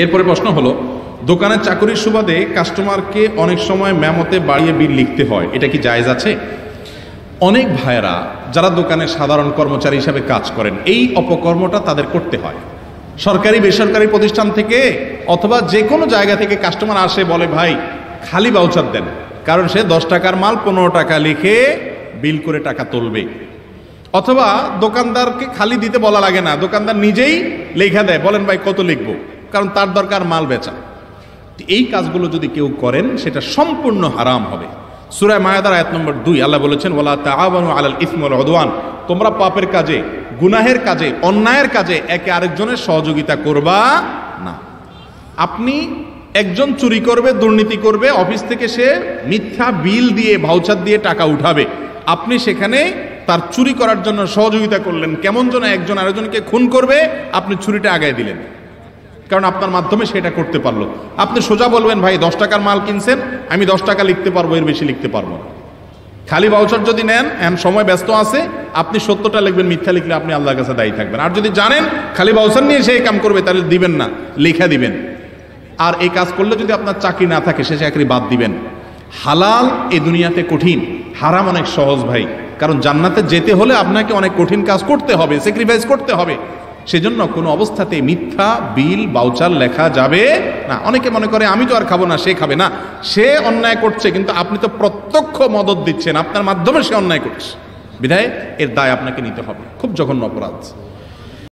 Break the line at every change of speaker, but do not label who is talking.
এরপরে প্রশ্ন হলো, দোকানের চাকরির সুবাদে কাস্টমারকে অনেক সময় মেমোতে বাড়িয়ে বিল লিখতে হয়, এটা কি জায়েজ আছে? অনেক ভাইয়েরা যারা দোকানে সাধারণ কর্মচারী হিসাবে কাজ করেন, এই অপকর্মটা তাদের করতে হয়। সরকারি বেসরকারি প্রতিষ্ঠান থেকে অথবা যে কোনো জায়গা থেকে কাস্টমার আসে, বলে ভাই খালি ভাউচার দেন, কারণ সে 10 টাকার মাল 15 টাকা লিখে বিল করে টাকা তুলবে। অথবা দোকানদারকে খালি দিতে বলা লাগে না, দোকানদার নিজেই লেখা দেয়, বলেন ভাই কত লিখবো, কারণ তার দরকার মাল বেচা। এই কাজগুলো যদি কেউ করেন সেটা সম্পূর্ণ হারাম হবে। সূরা মায়েদার আয়াত নম্বর 2 আল্লাহ বলেছেন, ওয়ালা তাআওয়ানু আলাল ইসমি ওয়াল উদওয়ান, তোমরা পাপের কাজে, গুনাহের কাজে, অন্যায়ের কাজে একে আরেকজনের সহযোগিতা করবা না। আপনি একজন চুরি করবে, দুর্নীতি করবে, অফিস থেকে সে মিথ্যা বিল দিয়ে ভাউচার দিয়ে টাকা উঠাবে, আপনি সেখানে তার চুরি করার জন্য সহযোগিতা করলেন। কেমন যেন একজন আরেকজনকে খুন করবে, আপনি ছুরিটা আগায় দিলেন, কারণ আপনার মাধ্যমে সেটা করতে পারলো। আপনি সোজা বলবেন, ভাই 10 টাকার মাল কিনছেন, আমি 10 টাকা লিখতে পারবো, এর বেশি লিখতে পারবো না। খালি ভাউচার যদি নেন, এখন সময় ব্যস্ত আছে, আপনি 70টা লিখবেন, মিথ্যা লিখলে আপনি আল্লাহর কাছে দায়ী থাকবেন। আর যদি জানেন খালি ভাউচার নিয়ে সেই কাম করবে, তাহলে দিবেন না, লেখা দিবেন। আর এই কাজ করলে যদি আপনার চাকরি না থাকে, সে চাকরি বাদ দিবেন। হালাল এই দুনিয়াতে কঠিন, হারাম অনেক সহজ ভাই, কারণ জান্নাতে যেতে হলে আপনাকে অনেক কঠিন কাজ করতে হবে, স্যাক্রিফাইস করতে হবে। সেজন্য কোনো অবস্থাতে মিথ্যা বিল ভাউচার লেখা যাবে না। অনেকে মনে করে আমি তো আর খাবো না, সে খাবে না, সে অন্যায় করছে, কিন্তু আপনি তো প্রত্যক্ষ মদদ দিচ্ছেন, আপনার মাধ্যমে সে অন্যায় করছে, বিধায় এর দায় আপনাকে নিতে হবে। খুব জঘন্য অপরাধ।